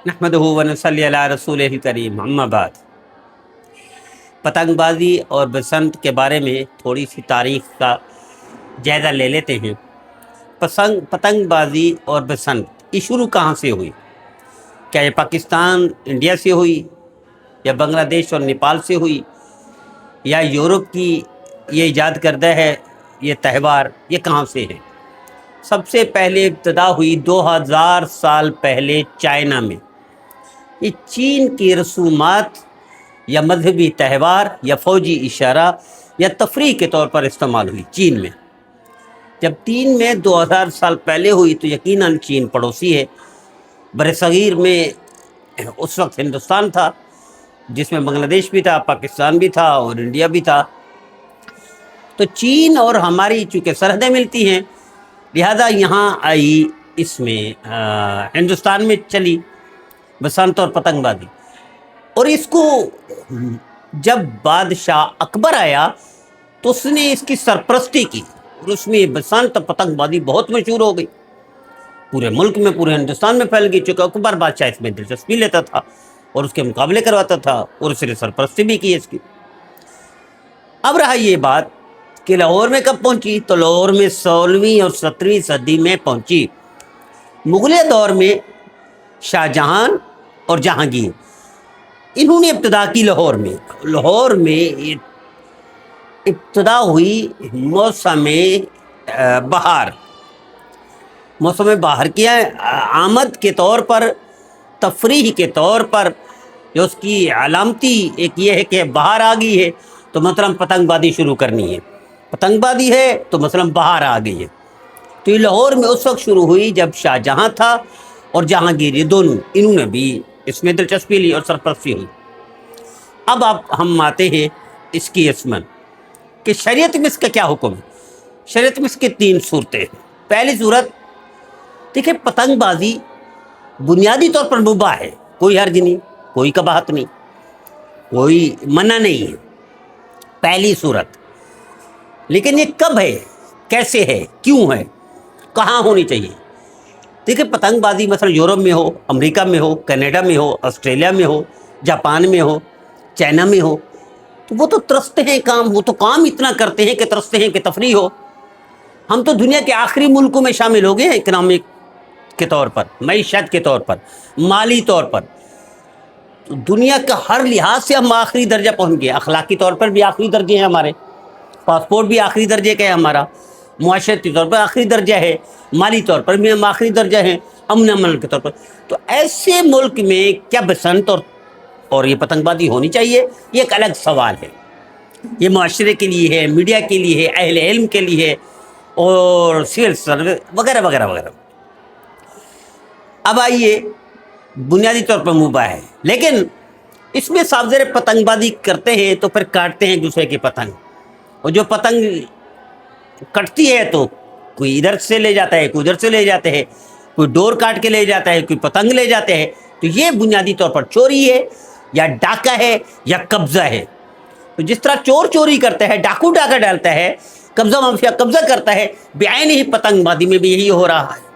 نحمدہ و نصلی علی رسولہ الکریم، اما بعد۔ پتنگ بازی اور بسنت کے بارے میں تھوڑی سی تاریخ کا جائزہ لے لیتے ہیں۔ پتنگ بازی اور بسنت یہ شروع کہاں سے ہوئی؟ کیا یہ پاکستان انڈیا سے ہوئی، یا بنگلہ دیش اور نیپال سے ہوئی، یا یورپ کی یہ ایجاد کردہ ہے یہ تہوار، یہ کہاں سے ہے؟ سب سے پہلے ابتدا ہوئی 2000 سال پہلے چائنا میں۔ یہ چین کی رسومات یا مذہبی تہوار یا فوجی اشارہ یا تفریح کے طور پر استعمال ہوئی چین میں۔ جب چین میں 2000 سال پہلے ہوئی تو یقیناً چین پڑوسی ہے۔ برصغیر میں اس وقت ہندوستان تھا، جس میں بنگلہ دیش بھی تھا، پاکستان بھی تھا اور انڈیا بھی تھا۔ تو چین اور ہماری چونکہ سرحدیں ملتی ہیں، لہذا یہاں آئی، اس میں ہندوستان میں چلی بسنت اور پتنگ بازی۔ اور اس کو جب بادشاہ اکبر آیا تو اس نے اس کی سرپرستی کی، اور اس میں بسنت اور پتنگ بازی بہت مشہور ہو گئی، پورے ملک میں، پورے ہندوستان میں پھیل گئی، چونکہ اکبر بادشاہ اس میں دلچسپی لیتا تھا اور اس کے مقابلے کرواتا تھا، اور اس نے سرپرستی بھی کی اس کی۔ اب رہا یہ بات کہ لاہور میں کب پہنچی، تو لاہور میں 16ویں اور 17ویں صدی میں پہنچی۔ مغلیہ دور میں شاہ جہان اور جہانگیر، انہوں نے ابتدا کی لاہور میں۔ لاہور میں ابتدا ہوئی موسم بہار، موسم بہار کی آمد کے طور پر، تفریح کے طور پر، جو اس کی علامتی ایک یہ ہے کہ بہار آ گئی ہے تو مثلاً پتنگ بازی شروع کرنی ہے، پتنگ بازی ہے تو مثلاً بہار آ گئی ہے۔ تو یہ لاہور میں اس وقت شروع ہوئی جب شاہ جہاں تھا اور جہانگیر، یہ دونوں، انہوں نے بھی اس میں دلچسپی لی اور سرپرستی ہوئی۔ اب ہم آتے ہیں اس کی اسمن کہ شریعت میں اس کا کیا حکم ہے۔ شریعت میں اس کے 3 صورتیں ہیں۔ پہلی صورت، دیکھیں، پتنگ بازی بنیادی طور پر مباح ہے، کوئی حرج نہیں، کوئی قباحت نہیں، کوئی منع نہیں ہے، پہلی صورت۔ لیکن یہ کب ہے، کیسے ہے، کیوں ہے، کہاں ہونی چاہیے؟ دیکھیں، پتنگ بازی مثلا یورپ میں ہو، امریکہ میں ہو، کینیڈا میں ہو، آسٹریلیا میں ہو، جاپان میں ہو، چائنا میں ہو، تو وہ تو ترستے ہیں کام، وہ تو کام اتنا کرتے ہیں کہ ترستے ہیں کہ تفریح ہو۔ ہم تو دنیا کے آخری ملکوں میں شامل ہو گئے ہیں، اکنامک کے طور پر، معیشت کے طور پر، مالی طور پر، دنیا کا ہر لحاظ سے ہم آخری درجہ پہنچ گئے۔ اخلاقی طور پر بھی آخری درجے ہیں ہمارے، پاسپورٹ بھی آخری درجے کا ہے ہمارا، معاشرتی طور پر آخری درجہ ہے، مالی طور پر بھی ہم آخری درجہ ہیں، امن عمل کے طور پر۔ تو ایسے ملک میں کیا بسنت اور یہ پتنگ بازی ہونی چاہیے؟ یہ ایک الگ سوال ہے۔ یہ معاشرے کے لیے ہے، میڈیا کے لیے ہے، اہل علم کے لیے ہے، اور سول سروس وغیرہ وغیرہ وغیرہ۔ اب آئیے، بنیادی طور پر مباح ہے، لیکن اس میں صاف ظاہر پتنگ بازی کرتے ہیں تو پھر کاٹتے ہیں دوسرے کی پتنگ، اور جو پتنگ کٹتی ہے تو کوئی ادھر سے لے جاتا ہے، کوئی ادھر سے لے جاتے ہیں، کوئی ڈور کاٹ کے لے جاتا ہے، کوئی پتنگ لے جاتے ہیں۔ تو یہ بنیادی طور پر چوری ہے، یا ڈاکہ ہے، یا قبضہ ہے۔ تو جس طرح چور چوری کرتا ہے، ڈاکو ڈاکہ ڈالتا ہے، قبضہ مافیا قبضہ کرتا ہے، بعین ہی پتنگ بازی میں بھی یہی ہو رہا ہے،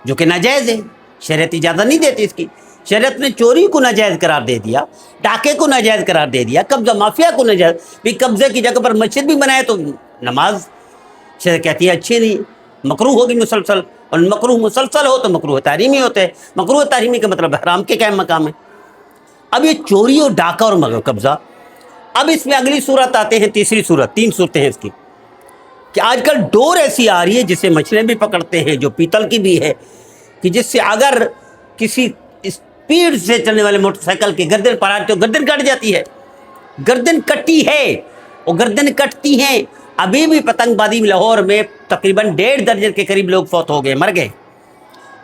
جو کہ ناجائز ہے۔ شریعت اجازت نہیں دیتی اس کی۔ شریعت نے چوری کو ناجائز قرار دے دیا، ڈاکے کو ناجائز قرار دے دیا، قبضہ مافیا کو ناجائز بھی۔ قبضے کی جگہ پر مسجد بھی بنائے تو نماز شریعت کہتی ہے اچھی نہیں، مکروہ ہوگی مسلسل، اور مکروہ مسلسل ہو تو مکروہ تحریمی ہوتے ہیں۔ مکروہ تحریمی کا مطلب حرام کے قائم مقام ہے۔ اب یہ چوری اور ڈاکہ اور قبضہ، اب اس میں اگلی صورت آتے ہیں، تیسری صورت، 3 صورتیں ہیں اس کی، کہ آج کل ڈور ایسی آ رہی ہے جسے مچھلیاں بھی پکڑتے ہیں، جو پیتل کی بھی ہے، کہ جس سے اگر کسی اسپیڈ سے چلنے والے موٹر سائیکل کے گردن پر آتے تو گردن کٹ جاتی ہے۔ گردن کٹی ہے، اور گردن کٹتی ہیں۔ ابھی بھی پتنگ بازی میں لاہور میں تقریباً 1.5 درجن کے قریب لوگ فوت ہو گئے، مر گئے۔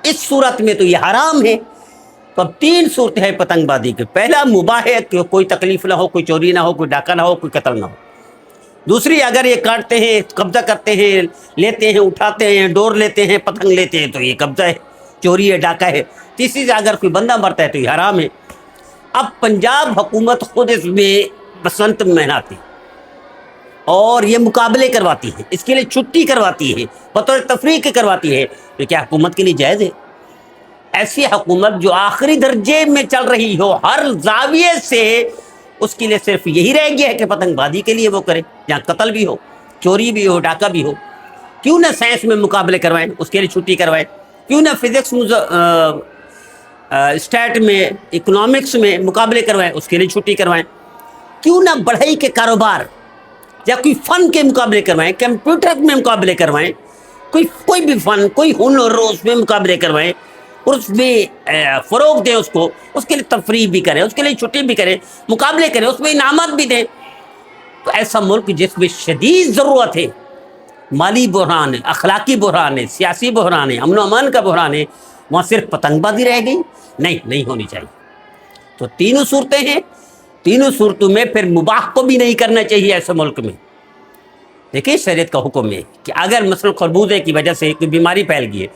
اس صورت میں تو یہ حرام ہے۔ تو اب 3 صورتیں ہیں پتنگ بازی کے۔ پہلا، مباح ہے کہ کوئی تکلیف نہ ہو، کوئی چوری نہ ہو، کوئی ڈاکہ نہ ہو، کوئی قتل نہ ہو۔ دوسری، اگر یہ کاٹتے ہیں، قبضہ کرتے ہیں، لیتے ہیں، اٹھاتے ہیں، ڈور لیتے ہیں، پتنگ لیتے ہیں، تو یہ قبضہ ہے، چوری ہے، ڈاکہ ہے۔ تیسری سے اگر کوئی بندہ مرتا ہے تو یہ حرام ہے۔ اب پنجاب حکومت خود اس میں بسنت مناتی اور یہ مقابلے کرواتی ہے، اس کے لیے چھٹی کرواتی ہے، بطور تفریح کے کرواتی ہے، تو کیا حکومت کے لیے جائز ہے؟ ایسی حکومت جو آخری درجے میں چل رہی ہو ہر زاویے سے، اس کے لیے صرف یہی رہ گیا ہے کہ پتنگ بازی کے لیے وہ کرے، جہاں قتل بھی ہو، چوری بھی ہو، ڈاکہ بھی ہو۔ کیوں نہ سائنس میں مقابلے کروائیں، اس کے لیے چھٹی کروائیں، کیوں نہ فزکس اسٹیٹ میں، اکنامکس میں مقابلے کروائیں، اس کے لیے چھٹی کروائیں، کیوں نہ بڑھئی کے کاروبار یا کوئی فن کے مقابلے کروائیں، کمپیوٹر میں مقابلے کروائیں، کوئی بھی فن، کوئی ہنر ہو اس میں مقابلے کروائیں اور اس میں فروغ دیں اس کو، اس کے لیے تفریح بھی کریں، اس کے لیے چھٹی بھی کریں، مقابلے کریں، اس میں انعامات بھی دیں۔ تو ایسا ملک جس میں شدید ضرورت ہے، مالی بحران ہے، اخلاقی بحران ہے، سیاسی بحران ہے، امن و امان کا بحران ہے، وہاں صرف پتنگ بازی رہ گئی؟ نہیں ہونی چاہیے۔ تو تینوں صورتیں ہیں، تینوں صورتوں میں پھر مباح کو بھی نہیں کرنا چاہیے ایسے ملک میں۔ دیکھیں شریعت کا حکم ہے کہ اگر مثلا خربوزے کی وجہ سے کوئی بیماری پھیل گئی ہے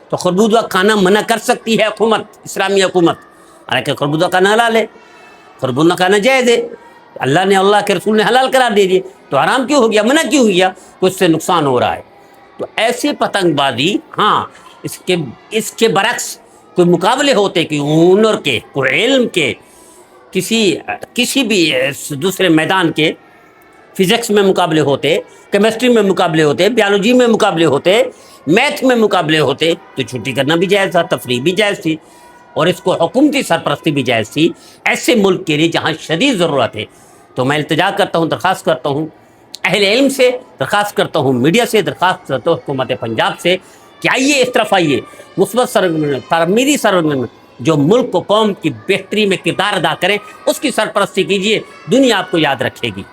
تو خربوزہ کھانا منع کر سکتی ہے حکومت، اسلامی حکومت، حالانکہ خربوزہ کھانا حلال ہے، خربوزہ کھانا جائز ہے، اللہ نے، اللہ کے رسول نے حلال قرار دے دیے، تو حرام کیوں ہو گیا، منع کیوں ہو گیا؟ کچھ سے نقصان ہو رہا ہے۔ تو ایسے پتنگ بازی، ہاں اس کے برعکس کوئی مقابلے ہوتے کہ ہنر کے، کوئی علم کے، کسی بھی دوسرے میدان کے، فزکس میں مقابلے ہوتے، کیمسٹری میں مقابلے ہوتے، بیالوجی میں مقابلے ہوتے، میتھ میں مقابلے ہوتے، تو چھٹی کرنا بھی جائز تھا، تفریح بھی جائز تھی، اور اس کو حکومتی سرپرستی بھی جائز تھی ایسے ملک کے لیے جہاں شدید ضرورت ہے۔ تو میں التجا کرتا ہوں، درخواست کرتا ہوں اہل علم سے، درخواست کرتا ہوں میڈیا سے، درخواست کرتا ہوں حکومت پنجاب سے کہ آئیے، اس طرف آئیے، مثبت سرگرمی، تعمیری سرگرمی، جو ملک و قوم کی بہتری میں کردار ادا کریں، اس کی سرپرستی کیجیے، دنیا آپ کو یاد رکھے گی۔